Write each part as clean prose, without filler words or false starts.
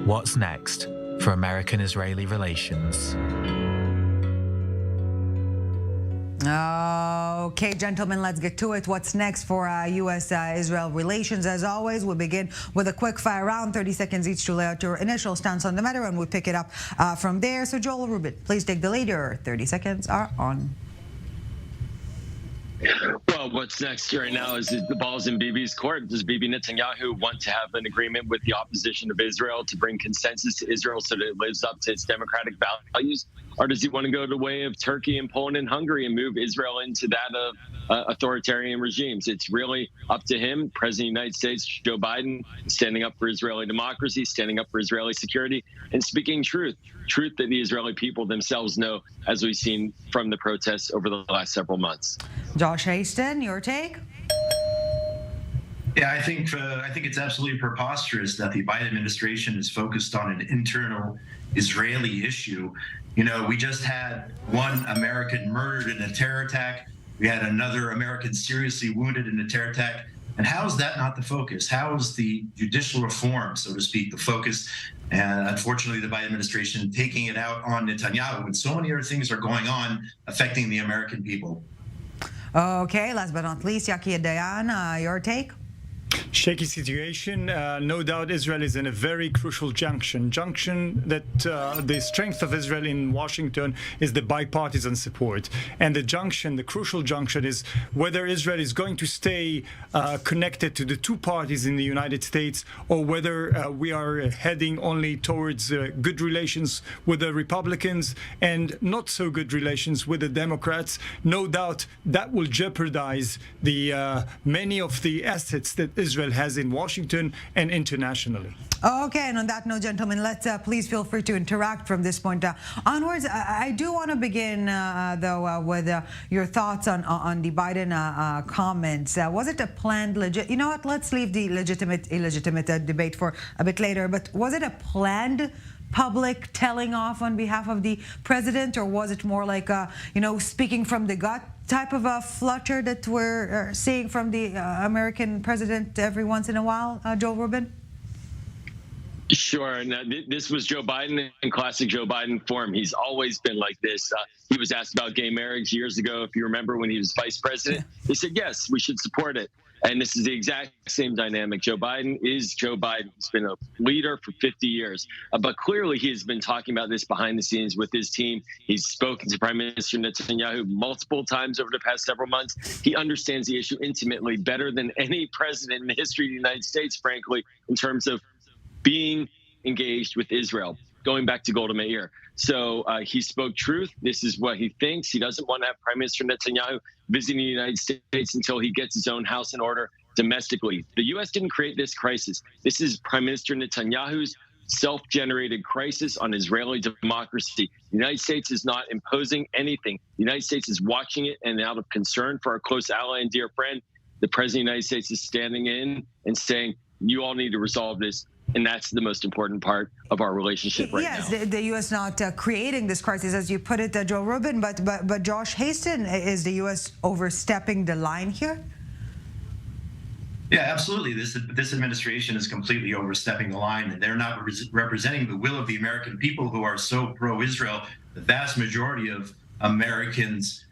What's next for American-Israeli relations? Okay, gentlemen, let's get to it. What's next for U.S.-Israel relations? As always, we'll begin with a quick fire round, 30 seconds each to lay out your initial stance on the matter, and we'll pick it up from there. So, Joel Rubin, please take the lead. Your 30 seconds are on. Well, what's next right now is the ball's in Bibi's court. Does Bibi Netanyahu want to have an agreement with the opposition of Israel to bring consensus to Israel so that it lives up to its democratic values? Or does he want to go the way of Turkey and Poland and Hungary and move Israel into that of authoritarian regimes? It's really up to him. President of the United States, Joe Biden, standing up for Israeli democracy, standing up for Israeli security, and speaking truth that the Israeli people themselves know, as we've seen from the protests over the last several months. Josh Hasten, your take? Yeah, I think it's absolutely preposterous that the Biden administration is focused on an internal Israeli issue. You know, we just had one American murdered in a terror attack. We had another American seriously wounded in a terror attack. And how is that not the focus? How is the judicial reform, so to speak, the focus? And unfortunately, the Biden administration taking it out on Netanyahu when so many other things are going on affecting the American people. Okay, last but not least, Yaki Dayan, your take? Shaky situation. No doubt Israel is in a very crucial junction that the strength of Israel in Washington is the bipartisan support. And the crucial junction is whether Israel is going to stay connected to the two parties in the United States, or whether we are heading only towards good relations with the Republicans and not so good relations with the Democrats. No doubt that will jeopardize the many of the assets that Israel has in Washington and internationally. Okay, and on that note, gentlemen, let's please feel free to interact from this point onwards. I do want to begin, though, with your thoughts on the Biden comments. Was it a planned you know what? Let's leave the illegitimate debate for a bit later. But was it a planned public telling off on behalf of the president, or was it more like speaking from the gut type of a flutter that we're seeing from the American president every once in a while, Joel Rubin? Sure. Now, this was Joe Biden in classic Joe Biden form. He's always been like this. He was asked about gay marriage years ago, if you remember, when he was vice president. He said, yes, we should support it. And this is the exact same dynamic. Joe Biden is Joe Biden. He's been a leader for 50 years. But clearly, he has been talking about this behind the scenes with his team. He's spoken to Prime Minister Netanyahu multiple times over the past several months. He understands the issue intimately, better than any president in the history of the United States, frankly, in terms of being engaged with Israel, going back to Golda Meir. So he spoke truth. This is what he thinks. He doesn't want to have Prime Minister Netanyahu visiting the United States until he gets his own house in order domestically. The U.S. didn't create this crisis. This is Prime Minister Netanyahu's self-generated crisis on Israeli democracy. The United States is not imposing anything. The United States is watching it, and out of concern for our close ally and dear friend, the President of the United States is standing in and saying, you all need to resolve this. And that's the most important part of our relationship right now. Yes, the U.S. not creating this crisis, as you put it, Joe Rubin, but Josh Hasten, is the U.S. overstepping the line here? Yeah, absolutely. This administration is completely overstepping the line, and they're not representing the will of the American people who are so pro-Israel. The vast majority of Americans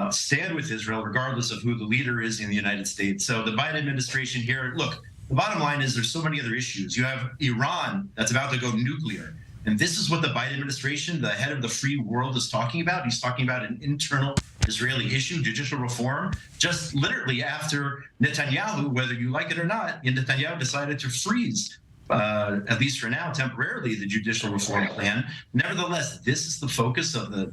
stand with Israel, regardless of who the leader is in the United States. So the Biden administration here, look, the bottom line is there's so many other issues. You have Iran that's about to go nuclear. And this is what the Biden administration, the head of the free world, is talking about. He's talking about an internal Israeli issue, judicial reform, just literally after Netanyahu, whether you like it or not, Netanyahu decided to freeze, at least for now, temporarily, the judicial reform plan. Nevertheless, this is the focus of the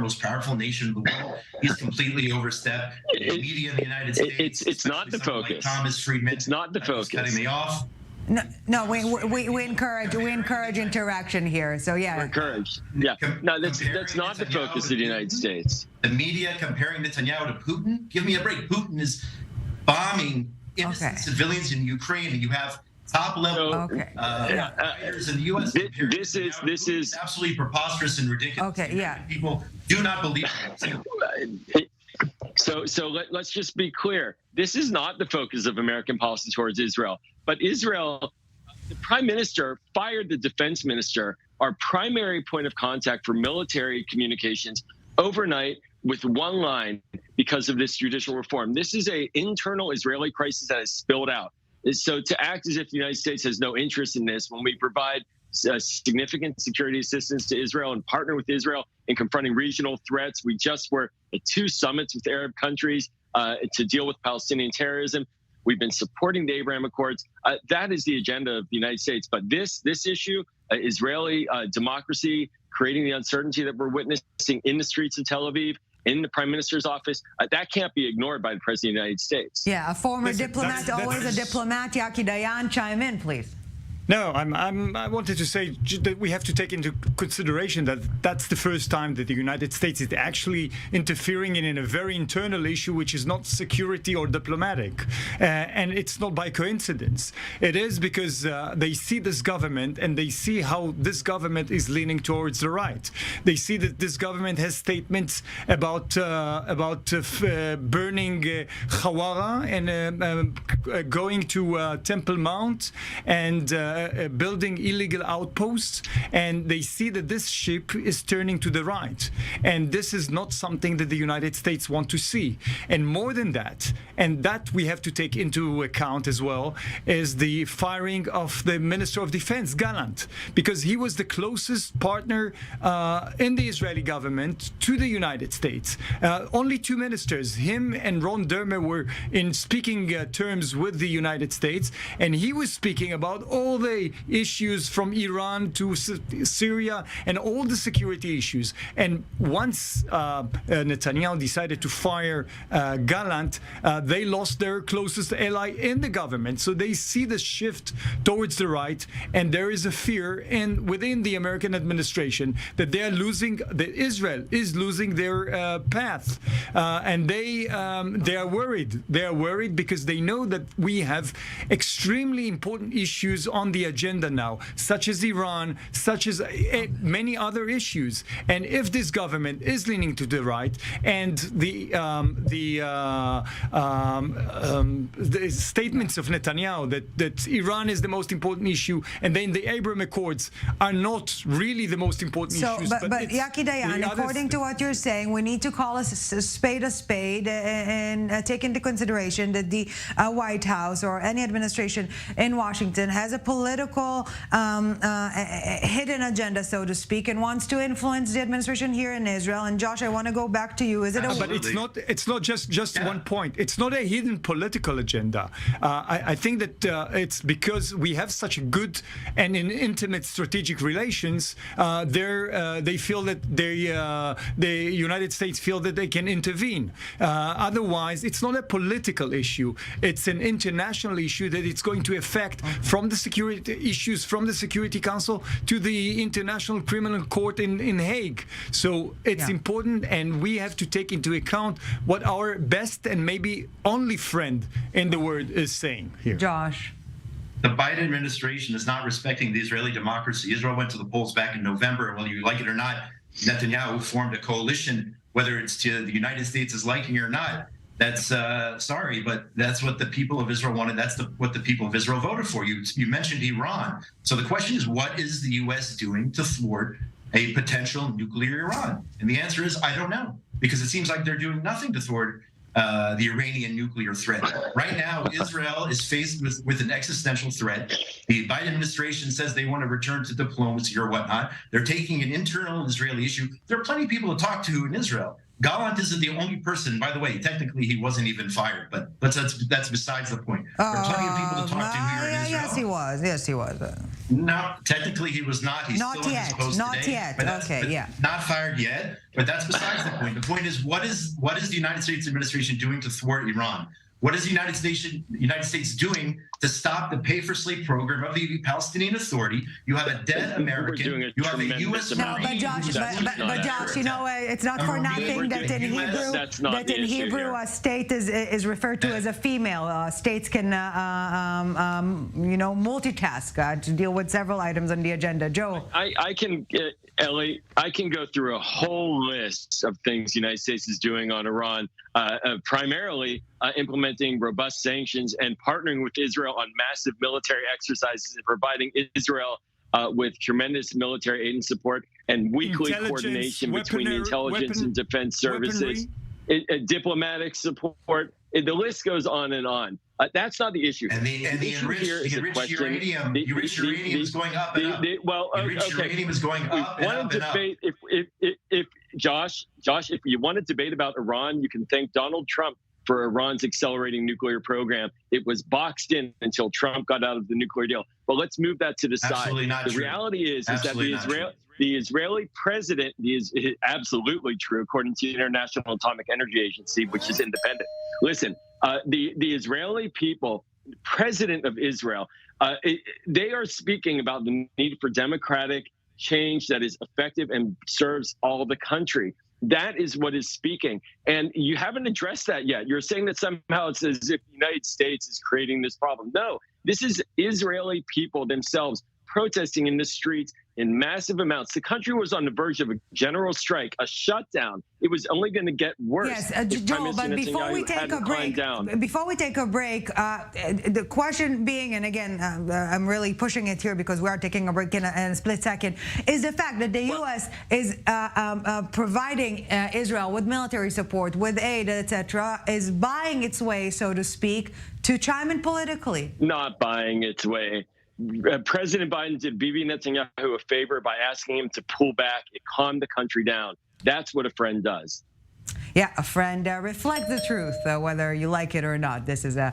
most powerful nation in the world. He's completely overstepped. The media in the United States. It's not the focus. Like Thomas Friedman. It's not the focus. Cutting me off. No, we encourage interaction here. So yeah, we're encouraged. Yeah, no, that's not the focus of the United States. The media comparing Netanyahu to Putin. Give me a break. Putin is bombing innocent civilians in Ukraine, and you have top-level fighters in the U.S. This is absolutely preposterous and ridiculous. Okay, yeah. People do not believe it. So let's just be clear. This is not the focus of American policy towards Israel. But Israel, the prime minister fired the defense minister, our primary point of contact for military communications, overnight with one line because of this judicial reform. This is an internal Israeli crisis that has spilled out. So to act as if the United States has no interest in this when we provide significant security assistance to Israel and partner with Israel in confronting regional threats. We just were at 2 summits with Arab countries to deal with Palestinian terrorism. We've been supporting the Abraham Accords. That is the agenda of the United States. But this issue, Israeli democracy, creating the uncertainty that we're witnessing in the streets of Tel Aviv, in the prime minister's office, that can't be ignored by the president of the United States. Yeah, a former diplomat, always a diplomat. Yaki Dayan, chime in, please. No, I wanted to say that we have to take into consideration that that's the first time that the United States is actually interfering in a very internal issue, which is not security or diplomatic. And it's not by coincidence. It is because they see this government and they see how this government is leaning towards the right. They see that this government has statements about burning Hawara and going to Temple Mount and building illegal outposts, and they see that this ship is turning to the right, and this is not something that the United States want to see. And more than that, and that we have to take into account as well, is the firing of the Minister of Defense, Gallant, because he was the closest partner in the Israeli government to the United States. Only 2 ministers, him and Ron Dermer, were in speaking terms with the United States, and he was speaking about all the issues from Iran to Syria and all the security issues. And once Netanyahu decided to fire Gallant, they lost their closest ally in the government. So they see the shift towards the right, and there is a fear within the American administration that they are losing, that Israel is losing their path, and they are worried. They are worried because they know that we have extremely important issues on the agenda now, such as Iran, such as many other issues. And if this government is leaning to the right, and the statements of Netanyahu that Iran is the most important issue, and then the Abraham Accords are not really the most important issues. But Yaki Dayan, according to what you're saying, we need to call a spade and take into consideration that the White House or any administration in Washington has a political hidden agenda, so to speak, and wants to influence the administration here in Israel. And Josh, I want to go back to you. Is it? But it's not just one point. It's not a hidden political agenda. I think that it's because we have such a good and intimate strategic relations. They feel that the United States feel that they can intervene. Otherwise, it's not a political issue. It's an international issue that it's going to affect from the security issues from the Security Council to the International Criminal Court in Hague. So it's important, and we have to take into account what our best and maybe only friend in the world is saying here. Josh. The Biden administration is not respecting the Israeli democracy. Israel went to the polls back in November. Whether you like it or not, Netanyahu formed a coalition, whether it's to the United States' liking or not. That's sorry, but that's what the people of Israel wanted. That's what the people of Israel voted for. You mentioned Iran. So the question is, what is the U.S. doing to thwart a potential nuclear Iran? And the answer is, I don't know, because it seems like they're doing nothing to thwart the Iranian nuclear threat. Right now, Israel is faced with an existential threat. The Biden administration says they want to return to diplomacy or whatnot. They're taking an internal Israeli issue. There are plenty of people to talk to in Israel. Gallant isn't the only person, by the way, technically he wasn't even fired, but that's besides the point. There are plenty of people to talk to here in Israel. Yes, he was. Yes, he was. No, technically he was not. He's not still yet. in his post Not today, yet. but Okay, yeah. Not fired yet, but that's besides the point. The point is, what is the United States administration doing to thwart Iran? What is the United States doing to stop the pay-for-sleep program of the Palestinian Authority? You have a dead American. You have a U.S. No, but Josh, you know, it's not for nothing that in Hebrew, a state is referred to as a female. States can, multitask to deal with several items on the agenda. Joe, I can, Ellie, I can go through a whole list of things the United States is doing on Iran. primarily implementing robust sanctions and partnering with Israel on massive military exercises and providing Israel with tremendous military aid and support and weekly coordination between the intelligence and defense services, diplomatic support. The list goes on and on. That's not the issue. And the enriched uranium, is going up and up. Uranium is going up and up and up. If Josh, if you want to debate about Iran, you can thank Donald Trump for Iran's accelerating nuclear program. It was boxed in until Trump got out of the nuclear deal. But let's move that to the Absolutely side. Not the true. reality is that the Israeli president is absolutely true, according to the International Atomic Energy Agency, which is independent. Listen, the Israeli people, president of Israel, they are speaking about the need for democratic change that is effective and serves all the country. That is what is speaking. And you haven't addressed that yet. You're saying that somehow it's as if the United States is creating this problem. No, this is Israeli people themselves protesting in the streets in massive amounts. The country was on the verge of a general strike, a shutdown. It was only going to get worse. Yes, Joel, but before we take a break, the question being, and again, I'm really pushing it here because we are taking a break in a split second, is the fact that the U.S. is providing Israel with military support, with aid, etc., is buying its way, so to speak, to chime in politically. Not buying its way. President Biden did Bibi Netanyahu a favor by asking him to pull back. It calmed the country down. That's what a friend does. Yeah, a friend reflects the truth, whether you like it or not. This is what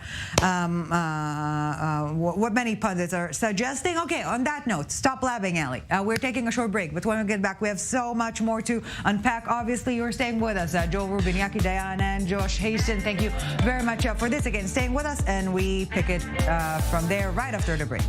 many pundits are suggesting. Okay, on that note, stop blabbing, Ali. We're taking a short break, but when we get back, we have so much more to unpack. Obviously, you're staying with us. Joel Rubin, Yaki Dayan, and Josh Hasten, thank you very much for this. Again, staying with us, and we pick it from there right after the break.